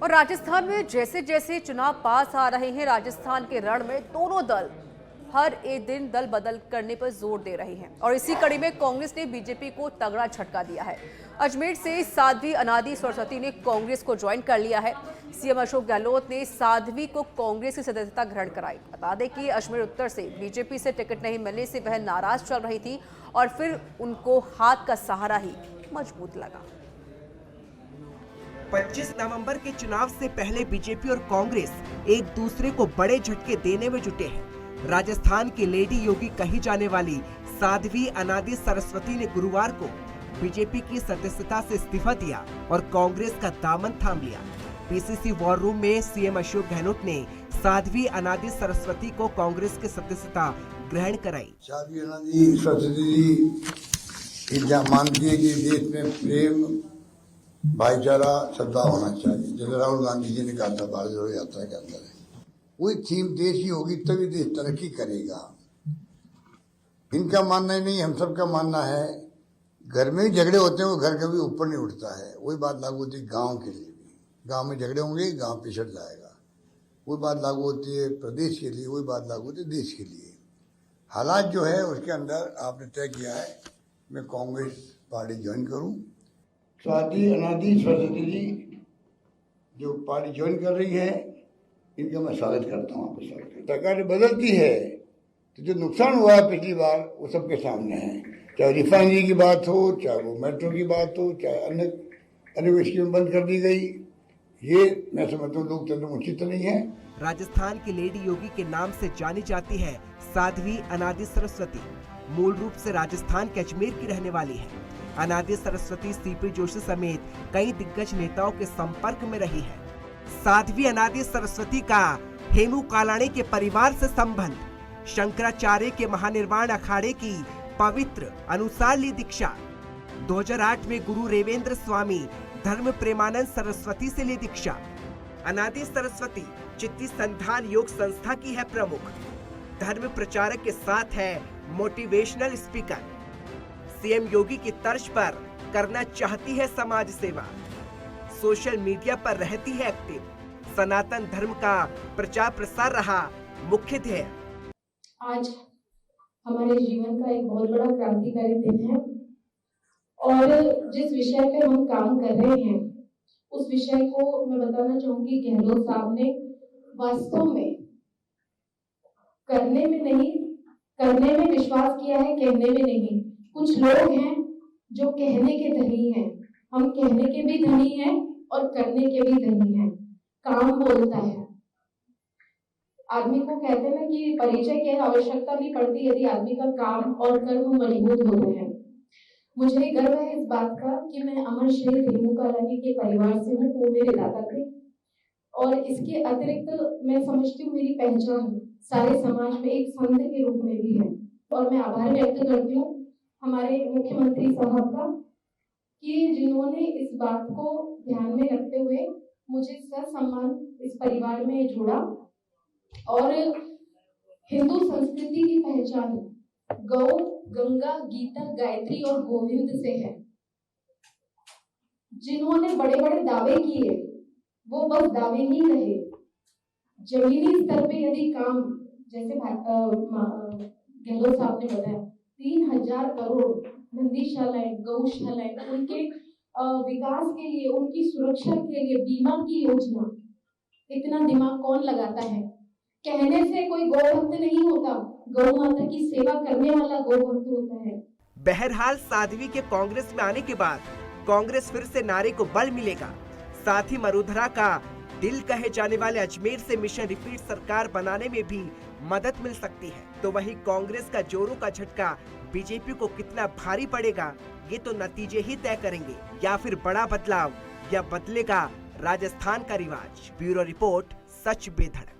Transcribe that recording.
और राजस्थान में जैसे जैसे चुनाव पास आ रहे हैं, राजस्थान के रण में दोनों दल हर एक दिन दल बदल करने पर जोर दे रहे हैं और इसी कड़ी में कांग्रेस ने बीजेपी को तगड़ा झटका दिया है। अजमेर से साध्वी अनादि सरस्वती ने कांग्रेस को ज्वाइन कर लिया है। सीएम अशोक गहलोत ने साध्वी को कांग्रेस की सदस्यता ग्रहण कराई। बता दें कि अजमेर उत्तर से बीजेपी से टिकट नहीं मिलने से वह नाराज चल रही थी और फिर उनको हाथ का सहारा ही मजबूत लगा। 25 नवंबर के चुनाव से पहले बीजेपी और कांग्रेस एक दूसरे को बड़े झटके देने में जुटे हैं। राजस्थान की लेडी योगी कही जाने वाली साध्वी अनादि सरस्वती ने गुरुवार को बीजेपी की सदस्यता से इस्तीफा दिया और कांग्रेस का दामन थाम लिया। पीसीसी वॉर रूम में सीएम अशोक गहलोत ने साध्वी अनादि सरस्वती को कांग्रेस की सदस्यता ग्रहण कराई। साध्वी अनादि सरस्वती जी मानती है कि देश में प्रेम, भाईचारा, श्रद्धा होना चाहिए। जैसे राहुल गांधी जी ने कहा था भारत जोड़ो यात्रा के अंदर है, वही थीम देश ही होगी तभी देश तरक्की करेगा। इनका मानना ही नहीं, हम सबका मानना है। घर में ही झगड़े होते हैं, वो घर कभी ऊपर नहीं उठता है। वही बात लागू होती है गांव के लिए भी। गांव में झगड़े होंगे, गांव पिछड़ जाएगा। वही बात लागू होती है प्रदेश के लिए, वही बात लागू होती है देश के लिए। हालात जो है उसके अंदर आपने तय किया है मैं कांग्रेस पार्टी ज्वाइन करूं। साध्वी अनादि सरस्वती जी जो पार्टी ज्वाइन कर रही है, इनका मैं स्वागत करता हूँ। आपको स्वागत। सरकार बदलती है तो जो नुकसान हुआ है पिछली बार वो सबके सामने है। चाहे रिफाइनरी की बात हो, चाहे वो मेट्रो की बात हो, चाहे अन्य स्कीम बंद कर दी गई, ये मैं समझता हूँ लोकतंत्र में उचित नहीं है। राजस्थान की लेडी योगी के नाम से जानी जाती है साध्वी अनादि सरस्वती। मूल रूप से राजस्थान के अजमेर की रहने वाली है। अनादि सरस्वती सीपी जोशी समेत कई दिग्गज नेताओं के संपर्क में रही है। साध्वी अनादि सरस्वती का हेमू कालाणी के परिवार से संबंध, शंकराचार्य के महानिर्वाण अखाड़े की पवित्र अनुसार ली दीक्षा, 2008 में गुरु रेवेंद्र स्वामी धर्म प्रेमानंद सरस्वती से ली दीक्षा। अनादि सरस्वती चित्ती संधान योग संस्था की है प्रमुख। धर्म प्रचारक के साथ है मोटिवेशनल स्पीकर। सीएम योगी की तर्ज पर करना चाहती है समाज सेवा। सोशल मीडिया पर रहती है एक्टिव। सनातन धर्म का प्रचार प्रसार रहा मुख्य ध्येय। आज हमारे जीवन का एक बहुत बड़ा क्रांतिकारी दिन है और जिस विषय पे हम काम कर रहे हैं उस विषय को मैं बताना चाहूंगी, गहलोत साहब ने वास्तव में करने में विश्वास किया है, कहने में नहीं। कुछ लोग हैं जो कहने के धनी हैं, हम कहने के भी धनी हैं और करने के भी धनी हैं। काम बोलता है। आदमी को कहते हैं ना कि परिचय की आवश्यकता नहीं पड़ती यदि आदमी का काम और कर्म मजबूत होते हैं। मुझे गर्व है इस बात का कि मैं अमर शहीद हेमू कालानी के परिवार से हूँ, वो मेरे दादा थे। और इसके अतिरिक्त मैं समझती हूँ मेरी पहचान सारे समाज में एक संत के रूप में भी है। और मैं आभार व्यक्त करती हूँ हमारे मुख्यमंत्री साहब का कि जिन्होंने इस बात को ध्यान में रखते हुए मुझे ससम्मान इस परिवार में जोड़ा। और हिंदू संस्कृति की पहचान गौ, गंगा, गीता, गायत्री और गोविंद से है। जिन्होंने बड़े बड़े दावे किए वो बस दावे ही रहे। जमीनी स्तर पे यदि काम, जैसे गहलोत साहब ने बताया, 3000 करोड़ नंदीशालाएं, गौशालाएं, उनके विकास के लिए, उनकी सुरक्षा के लिए बीमा की योजना, इतना दिमाग कौन लगाता है? कहने से कोई गौभक्त नहीं होता, गौ माता की सेवा करने वाला गौभक्त होता है। बहरहाल साध्वी के कांग्रेस में आने के बाद कांग्रेस फिर से नारे को बल मिलेगा। साथ ही मरुधरा का दिल कहे जाने वाले अजमेर से मिशन रिपीट सरकार बनाने में भी मदद मिल सकती है। तो वही कांग्रेस का जोरों का झटका बीजेपी को कितना भारी पड़ेगा, ये तो नतीजे ही तय करेंगे। या फिर बड़ा बदलाव, या बदलेगा राजस्थान का रिवाज। ब्यूरो रिपोर्ट, सच बेधड़क।